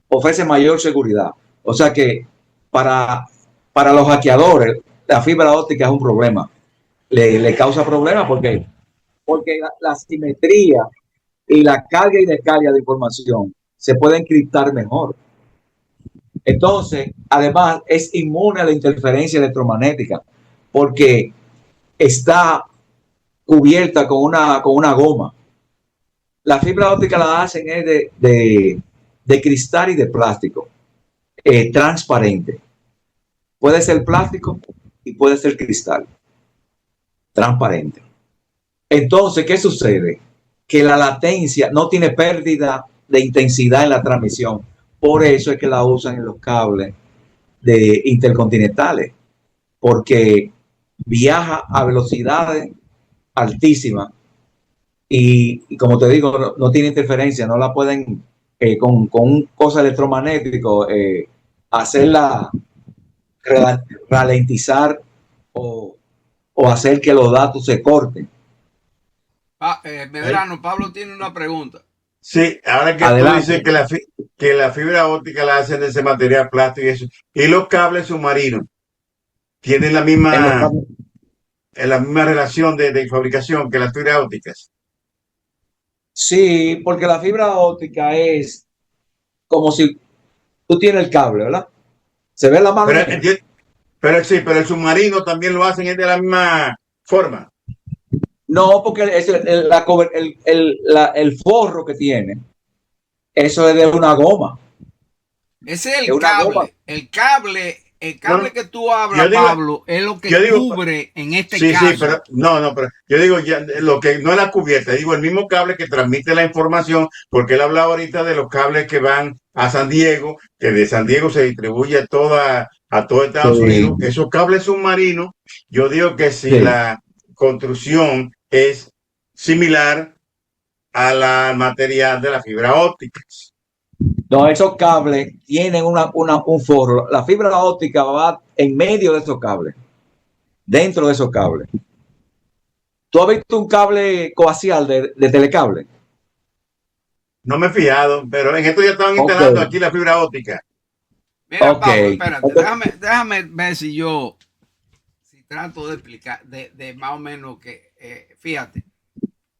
ofrece mayor seguridad. O sea que para los hackeadores, la fibra óptica es un problema. Le causa problemas porque la simetría y la carga y descarga de información se puede encriptar mejor. Entonces, además, es inmune a la interferencia electromagnética porque está cubierta con una goma. La fibra óptica la hacen es de cristal y de plástico, transparente. Puede ser plástico y puede ser cristal, transparente. Entonces, ¿qué sucede? Que la latencia no tiene pérdida de intensidad en la transmisión. Por eso es que la usan en los cables de intercontinentales, porque viaja a velocidades altísimas y como te digo, no tiene interferencia, no la pueden con un cosa electromagnético hacerla ralentizar o hacer que los datos se corten. Medrano, Pablo tiene una pregunta. Sí, ahora que Adelante. tú dices que la fibra óptica la hacen de ese material plástico y eso, y los cables submarinos tienen la misma relación de fabricación que las fibras ópticas. Sí, porque la fibra óptica es como si tú tienes el cable, ¿verdad? Se ve la mano. Pero el submarino también lo hacen de la misma forma. No, porque el forro que tiene, eso es de una goma. Ese es el cable. Goma. El cable que tú hablas, Pablo, es lo que cubre en este caso. Sí, pero yo digo ya lo que no es la cubierta, digo el mismo cable que transmite la información, porque él hablaba ahorita de los cables que van a San Diego, que de San Diego se distribuye a todo Estados Unidos. Esos cables submarinos, yo digo que si la construcción es similar a la material de la fibra óptica. No, esos cables tienen un forro. La fibra óptica va en medio de esos cables, dentro de esos cables. ¿Tú has visto un cable coaxial de telecable? No me he fijado, pero en esto ya estaban instalando aquí la fibra óptica. Mira, Pablo, espérate, déjame ver si trato de explicar, de más o menos que, fíjate,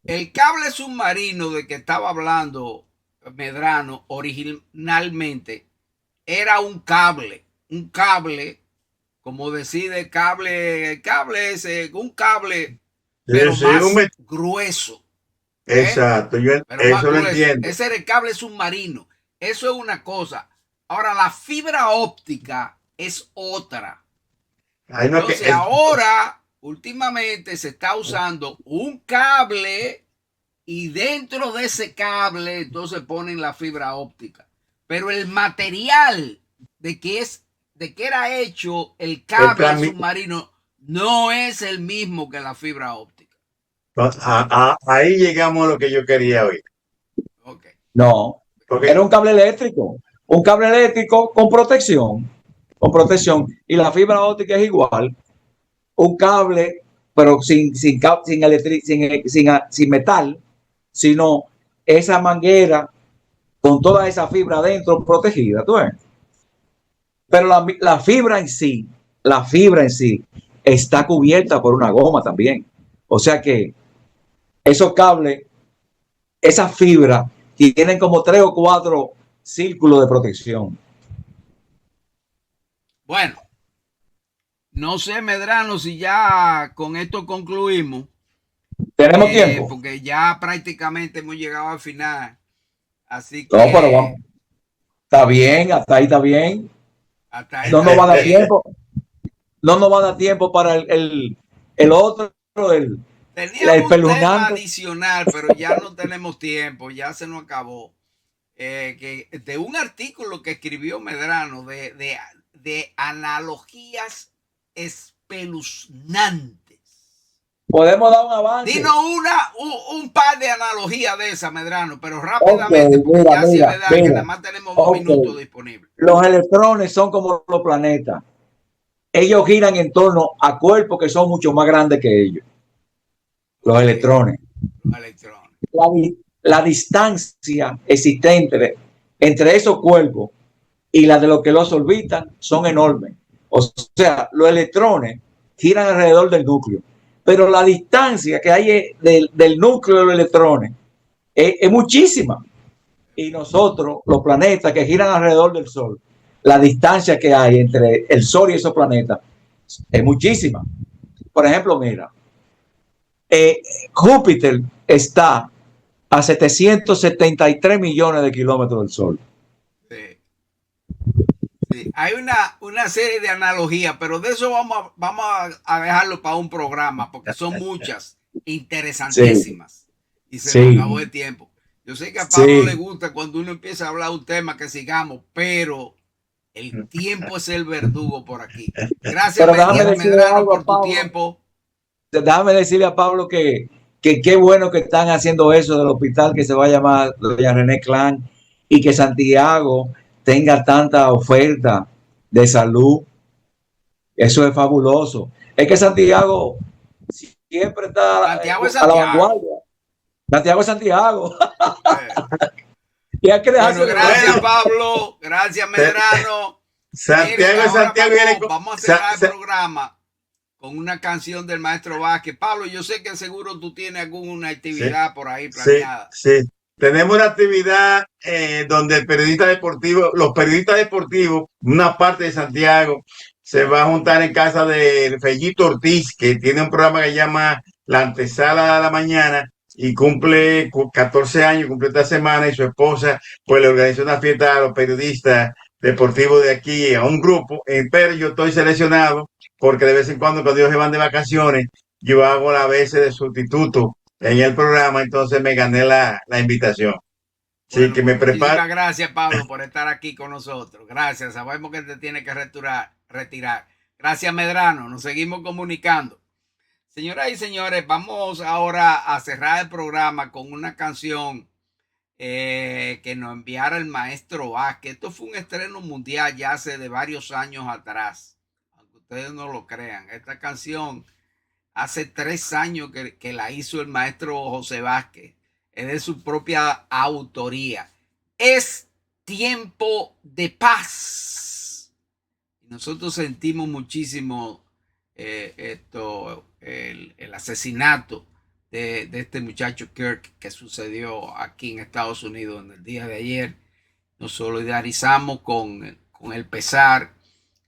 el cable submarino de que estaba hablando Medrano originalmente era un cable, como decide cable ese, un cable, pero más grueso. Exacto, yo eso lo entiendo. Ese era el cable submarino, eso es una cosa. Ahora la fibra óptica es otra. Entonces ahora, últimamente se está usando un cable y dentro de ese cable entonces ponen la fibra óptica. Pero el material de que era hecho el cable submarino no es el mismo que la fibra óptica. Ahí llegamos a lo que yo quería oír. Okay. No, era un cable eléctrico con protección. Y la fibra óptica es igual, un cable, pero sin metal, sino esa manguera con toda esa fibra adentro protegida, ¿tú ves? Pero la fibra en sí está cubierta por una goma también. O sea que esos cables, esas fibras, tienen como 3 o 4 círculos de protección. Bueno, no sé, Medrano, si ya con esto concluimos. Tenemos tiempo. Porque ya prácticamente hemos llegado al final. Así que. No, pero vamos. Está bien, hasta ahí está bien. No nos va a dar tiempo. No nos va a dar tiempo para el otro, Teníamos un tema adicional, pero ya no tenemos tiempo, ya se nos acabó. De un artículo que escribió Medrano de analogías espeluznantes. Podemos dar un avance. Dinos un par de analogías de esa, Medrano, pero rápidamente, porque ya sí es verdad que nada más tenemos 2 minutos disponibles. Los electrones son como los planetas. Ellos giran en torno a cuerpos que son mucho más grandes que ellos. los electrones. Los electrones. La distancia existente entre esos cuerpos y la de los que los orbitan son enormes. O sea, los electrones giran alrededor del núcleo, pero la distancia que hay del núcleo de los electrones es muchísima. Y nosotros, los planetas que giran alrededor del Sol, la distancia que hay entre el Sol y esos planetas es muchísima. Por ejemplo, mira, Júpiter está a 773 millones de kilómetros del Sol. Sí. Sí. Hay una serie de analogías, pero de eso vamos a dejarlo para un programa, porque son muchas interesantísimas. Sí. Y se nos acabó el tiempo. Yo sé que a Pablo le gusta cuando uno empieza a hablar un tema que sigamos, pero el tiempo es el verdugo por aquí. Gracias, Medrano, por tu tiempo. Déjame decirle a Pablo que qué bueno que están haciendo eso del hospital que se va a llamar doña René Klein y que Santiago tenga tanta oferta de salud. Eso es fabuloso. Es que Santiago siempre está Santiago es a la vanguardia. Santiago es Santiago. Y hay que dejarse gracias, Pablo. Gracias, Medrano. Santiago es Santiago. Vamos a cerrar el programa con una canción del maestro Vázquez. Pablo, yo sé que seguro tú tienes alguna actividad por ahí planeada. Sí. Tenemos una actividad donde los periodistas deportivos, una parte de Santiago, se va a juntar en casa de Fellito Ortiz, que tiene un programa que se llama La Antesala de la Mañana, y cumple 14 años, cumple esta semana, y su esposa pues le organizó una fiesta a los periodistas deportivos de aquí, a un grupo, pero yo estoy seleccionado porque de vez en cuando ellos se van de vacaciones, yo hago la veces de sustituto en el programa, entonces me gané la invitación. Bueno, sí, que me preparo. Muchas gracias, Pablo, por estar aquí con nosotros. Gracias, sabemos que te tiene que retirar. Gracias, Medrano, nos seguimos comunicando. Señoras y señores, vamos ahora a cerrar el programa con una canción que nos enviara el maestro Vázquez. Esto fue un estreno mundial ya hace de varios años atrás, aunque ustedes no lo crean. Esta canción hace 3 años que la hizo el maestro José Vázquez. Es de su propia autoría. Es tiempo de paz. Y nosotros sentimos muchísimo el asesinato de este muchacho Kirk que sucedió aquí en Estados Unidos en el día de ayer. Nos solidarizamos con el pesar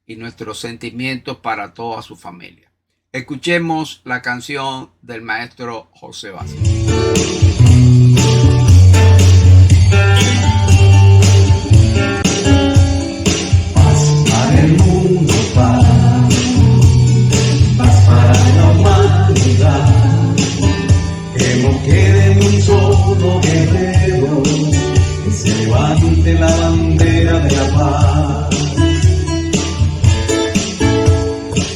y nuestros sentimientos para toda su familia. Escuchemos la canción del maestro José Vázquez. Paz para el mundo, paz para la humanidad, que no quede ni un solo guerrero, que se levante la bandera de la paz.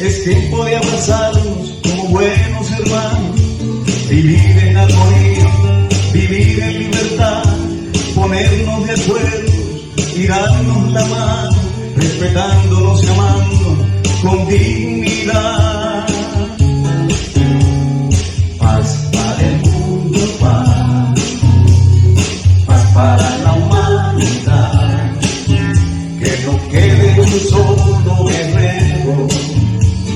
Es tiempo de abrazarnos como buenos hermanos, vivir en armonía, vivir en libertad, ponernos de acuerdo y darnos la mano, respetándonos y amándonos con dignidad. Paz para el mundo, paz para la humanidad, que no quede un solo guerrero,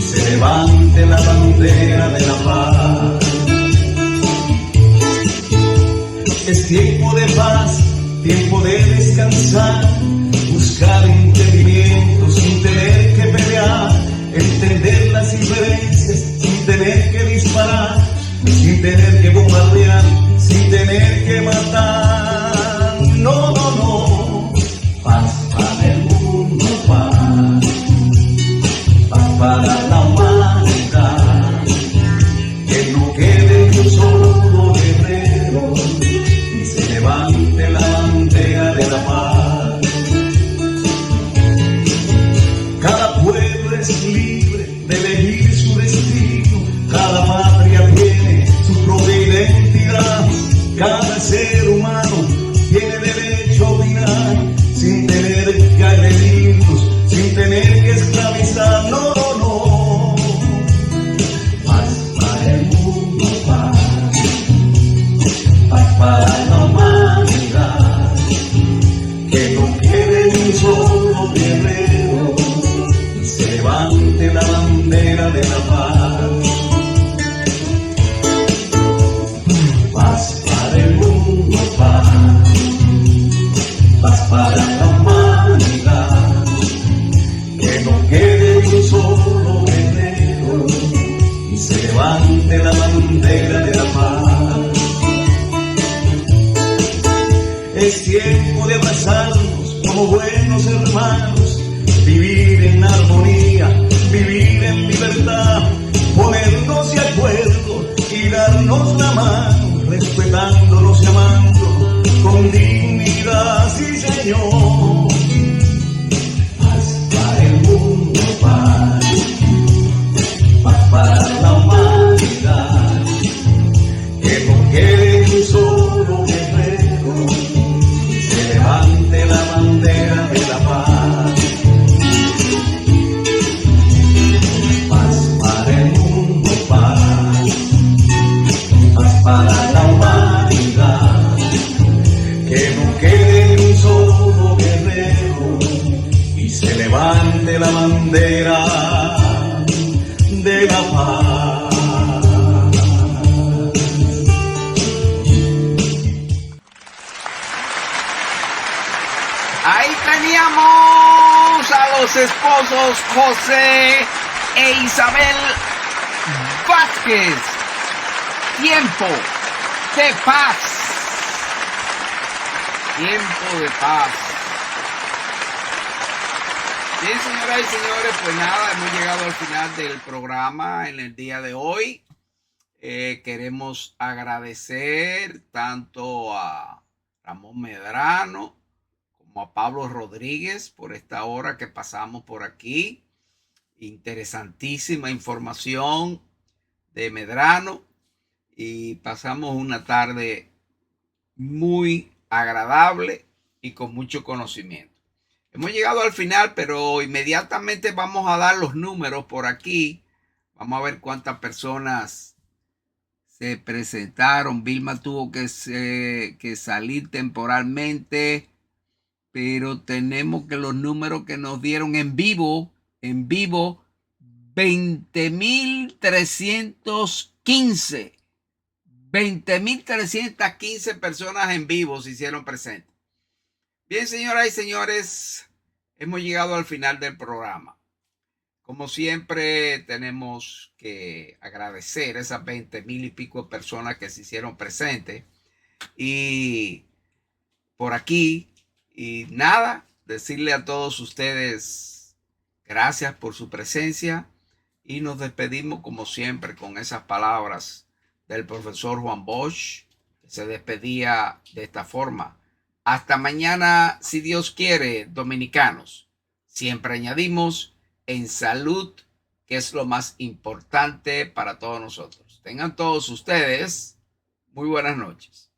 se levante la bandera de la paz. Es tiempo de paz, tiempo de descansar, buscar entendimiento sin tener que pelear, entender las diferencias sin tener que disparar, sin tener que bombardear, sin tener que matar. No, no, no. Paz para el mundo, paz para la humanidad, que no quede un solo guerrero, y se levante la bandera de la paz. Cada pueblo es libre de elegir su destino, cada patria tiene su propia identidad, cada ser humano tiene derecho a opinar, sin tener que agredirnos, sin tener que esclavizar. No, no, no. levante la bandera de la paz. Paz para el mundo, paz para la humanidad, que no quede un solo guerrero y se levante la bandera de la paz. Es tiempo de abrazarnos como buenos hermanos, vivir en armonía, vivir en libertad, ponernos de acuerdo y darnos la mano, respetándonos y amando con dignidad, sí señor. Paz para el mundo, paz para la humanidad, que no quede un solo guerrero y se levante la bandera de la paz. Paz para el mundo, paz para la humanidad, que no quede un solo guerrero y se levante la bandera de la paz. Ahí teníamos a los esposos José e Isabel Vázquez. Tiempo de paz. Tiempo de paz. Bien, señoras y señores, pues nada, hemos llegado al final del programa en el día de hoy. Queremos agradecer tanto a Ramón Medrano como a Pablo Rodríguez por esta hora que pasamos por aquí. Interesantísima información de Medrano y pasamos una tarde muy agradable y con mucho conocimiento. Hemos llegado al final, pero inmediatamente vamos a dar los números por aquí. Vamos a ver cuántas personas se presentaron. Vilma tuvo que salir temporalmente, pero tenemos que los números que nos dieron en vivo, 20.315. 20.315 personas en vivo se hicieron presentes. Bien, señoras y señores, hemos llegado al final del programa. Como siempre, tenemos que agradecer a esas 20.000 y pico de personas que se hicieron presentes. Y por aquí, y nada, decirle a todos ustedes gracias por su presencia y nos despedimos como siempre con esas palabras del profesor Juan Bosch, que se despedía de esta forma. Hasta mañana, si Dios quiere, dominicanos. Siempre añadimos en salud, que es lo más importante para todos nosotros. Tengan todos ustedes muy buenas noches.